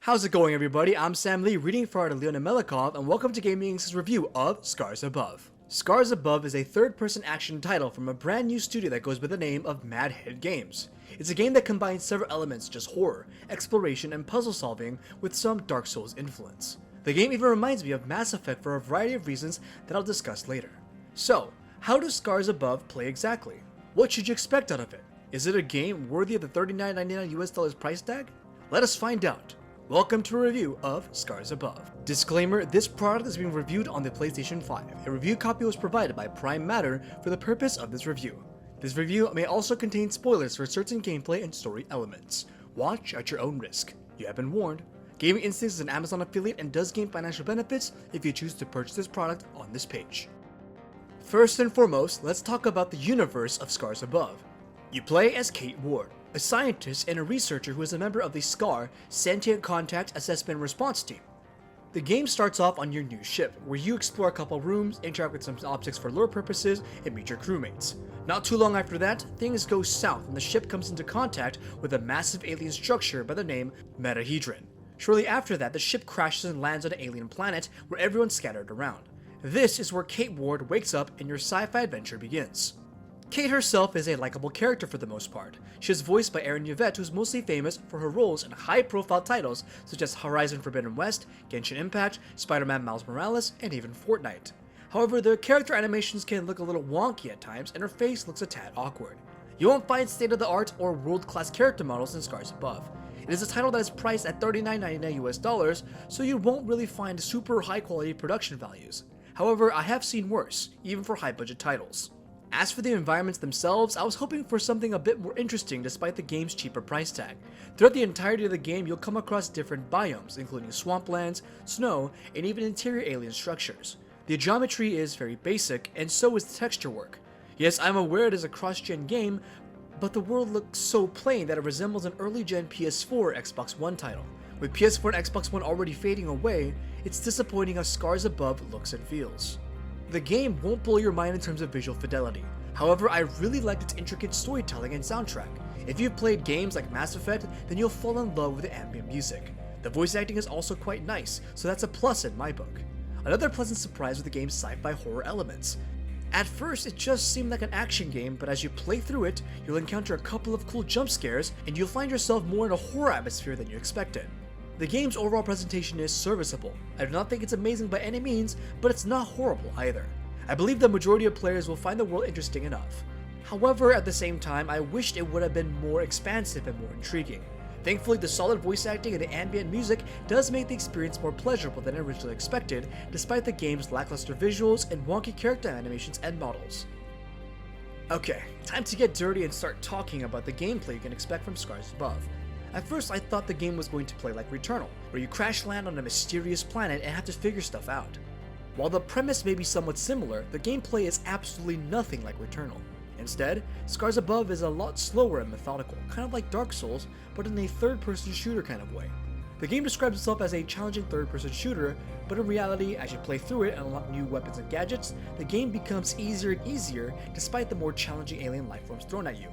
How's it going, everybody? I'm Sam Lee, reading for Leonid Melikhov, and welcome to Gaming Inc.'s review of Scars Above. Scars Above is a third-person action title from a brand new studio that goes by the name of Madhead Games. It's a game that combines several elements such as horror, exploration, and puzzle solving with some Dark Souls influence. The game even reminds me of Mass Effect for a variety of reasons that I'll discuss later. So, how does Scars Above play exactly? What should you expect out of it? Is it a game worthy of the $39.99 US price tag? Let us find out. Welcome to a review of Scars Above. Disclaimer, this product is being reviewed on the PlayStation 5. A review copy was provided by Prime Matter for the purpose of this review. This review may also contain spoilers for certain gameplay and story elements. Watch at your own risk. You have been warned. Gaming Instincts is an Amazon affiliate and does gain financial benefits if you choose to purchase this product on this page. First and foremost, let's talk about the universe of Scars Above. You play as Kate Ward, a scientist and a researcher who is a member of the SCAR, Sentient Contact Assessment and Response Team. The game starts off on your new ship, where you explore a couple rooms, interact with some objects for lore purposes, and meet your crewmates. Not too long after that, things go south and the ship comes into contact with a massive alien structure by the name Metahedron. Shortly after that, the ship crashes and lands on an alien planet where everyone's scattered around. This is where Kate Ward wakes up and your sci-fi adventure begins. Kate herself is a likable character for the most part. She is voiced by Erin Yvette, who's mostly famous for her roles in high-profile titles such as Horizon Forbidden West, Genshin Impact, Spider-Man Miles Morales, and even Fortnite. However, the character animations can look a little wonky at times, and her face looks a tad awkward. You won't find state-of-the-art or world-class character models in Scars Above. It is a title that is priced at $39.99 US, so you won't really find super high-quality production values. However, I have seen worse, even for high-budget titles. As for the environments themselves, I was hoping for something a bit more interesting despite the game's cheaper price tag. Throughout the entirety of the game, you'll come across different biomes, including swamplands, snow, and even interior alien structures. The geometry is very basic, and so is the texture work. Yes, I'm aware it is a cross-gen game, but the world looks so plain that it resembles an early-gen PS4 or Xbox One title. With PS4 and Xbox One already fading away, it's disappointing how Scars Above looks and feels. The game won't blow your mind in terms of visual fidelity. However, I really liked its intricate storytelling and soundtrack. If you've played games like Mass Effect, then you'll fall in love with the ambient music. The voice acting is also quite nice, so that's a plus in my book. Another pleasant surprise was the game's sci-fi horror elements. At first, it just seemed like an action game, but as you play through it, you'll encounter a couple of cool jump scares, and you'll find yourself more in a horror atmosphere than you expected. The game's overall presentation is serviceable. I do not think it's amazing by any means, but it's not horrible either. I believe the majority of players will find the world interesting enough. However, at the same time, I wished it would have been more expansive and more intriguing. Thankfully, the solid voice acting and the ambient music does make the experience more pleasurable than originally expected, despite the game's lackluster visuals and wonky character animations and models. Okay, time to get dirty and start talking about the gameplay you can expect from Scars Above. At first, I thought the game was going to play like Returnal, where you crash land on a mysterious planet and have to figure stuff out. While the premise may be somewhat similar, the gameplay is absolutely nothing like Returnal. Instead, Scars Above is a lot slower and methodical, kind of like Dark Souls, but in a third-person shooter kind of way. The game describes itself as a challenging third-person shooter, but in reality, as you play through it and unlock new weapons and gadgets, the game becomes easier and easier despite the more challenging alien lifeforms thrown at you.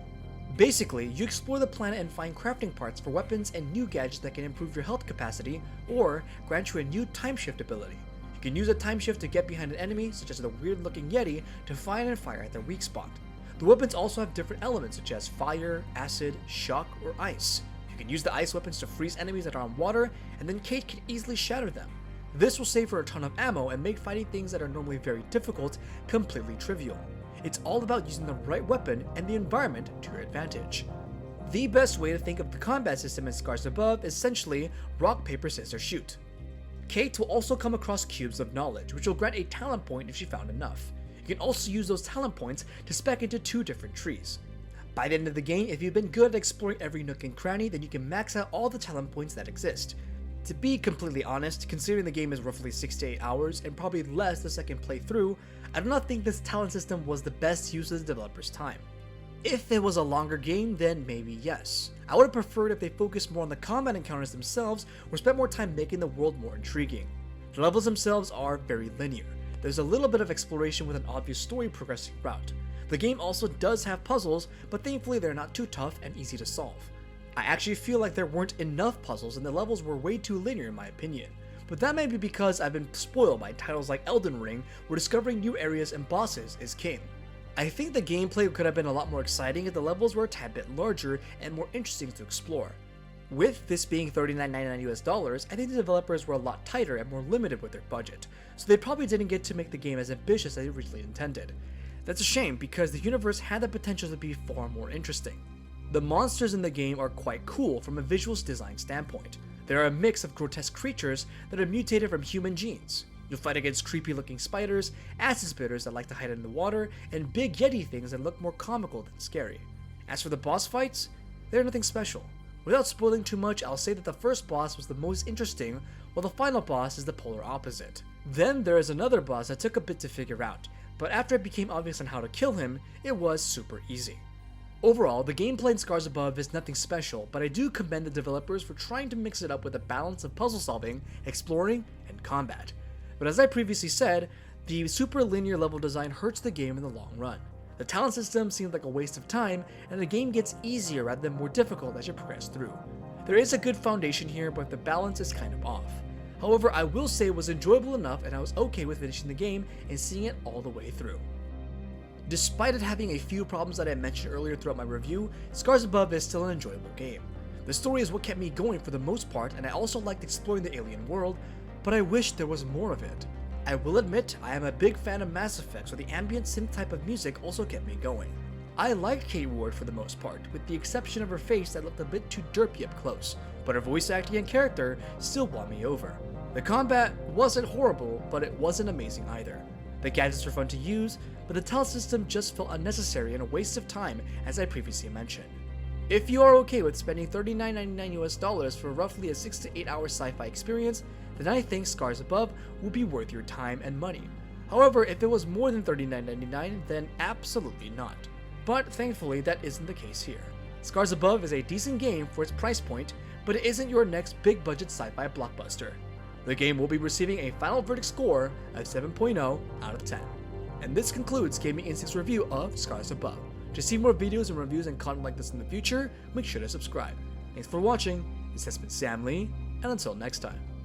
Basically, you explore the planet and find crafting parts for weapons and new gadgets that can improve your health capacity or grant you a new time shift ability. You can use a time shift to get behind an enemy, such as the weird looking Yeti, to find and fire at their weak spot. The weapons also have different elements such as fire, acid, shock, or ice. You can use the ice weapons to freeze enemies that are on water, and then Kate can easily shatter them. This will save her a ton of ammo and make fighting things that are normally very difficult completely trivial. It's all about using the right weapon and the environment to your advantage. The best way to think of the combat system in Scars Above is essentially rock, paper, scissors, shoot. Kate will also come across cubes of knowledge, which will grant a talent point if she found enough. You can also use those talent points to spec into 2 different trees. By the end of the game, if you've been good at exploring every nook and cranny, then you can max out all the talent points that exist. To be completely honest, considering the game is roughly 6 to 8 hours and probably less the second playthrough, I do not think this talent system was the best use of the developer's time. If it was a longer game, then maybe yes. I would have preferred if they focused more on the combat encounters themselves or spent more time making the world more intriguing. The levels themselves are very linear. There's a little bit of exploration with an obvious story progressing route. The game also does have puzzles, but thankfully they're not too tough and easy to solve. I actually feel like there weren't enough puzzles and the levels were way too linear in my opinion. But that may be because I've been spoiled by titles like Elden Ring, where discovering new areas and bosses is king. I think the gameplay could have been a lot more exciting if the levels were a tad bit larger and more interesting to explore. With this being $39.99 I think the developers were a lot tighter and more limited with their budget, so they probably didn't get to make the game as ambitious as they originally intended. That's a shame because the universe had the potential to be far more interesting. The monsters in the game are quite cool from a visuals design standpoint. They are a mix of grotesque creatures that are mutated from human genes. You'll fight against creepy looking spiders, acid spitters that like to hide in the water, and big yeti things that look more comical than scary. As for the boss fights, they're nothing special. Without spoiling too much, I'll say that the first boss was the most interesting, while the final boss is the polar opposite. Then there is another boss that took a bit to figure out, but after it became obvious on how to kill him, it was super easy. Overall, the gameplay in Scars Above is nothing special, but I do commend the developers for trying to mix it up with a balance of puzzle solving, exploring, and combat. But as I previously said, the super linear level design hurts the game in the long run. The talent system seems like a waste of time, and the game gets easier rather than more difficult as you progress through. There is a good foundation here, but the balance is kind of off. However, I will say it was enjoyable enough and I was okay with finishing the game and seeing it all the way through. Despite it having a few problems that I mentioned earlier throughout my review, Scars Above is still an enjoyable game. The story is what kept me going for the most part, and I also liked exploring the alien world, but I wish there was more of it. I will admit, I am a big fan of Mass Effect, so the ambient synth type of music also kept me going. I liked Kate Ward for the most part, with the exception of her face that looked a bit too derpy up close, but her voice acting and character still won me over. The combat wasn't horrible, but it wasn't amazing either. The gadgets were fun to use, but the talent system just felt unnecessary and a waste of time, as I previously mentioned. If you are okay with spending $39.99 for roughly a 6 to 8 hour sci-fi experience, then I think Scars Above will be worth your time and money. However, if it was more than $39.99, then absolutely not. But thankfully, that isn't the case here. Scars Above is a decent game for its price point, but it isn't your next big budget sci-fi blockbuster. The game will be receiving a final verdict score of 7.0 out of 10. And this concludes Gaming Instinct's review of Scars Above. To see more videos and reviews and content like this in the future, make sure to subscribe. Thanks for watching, this has been Sam Lee, and until next time.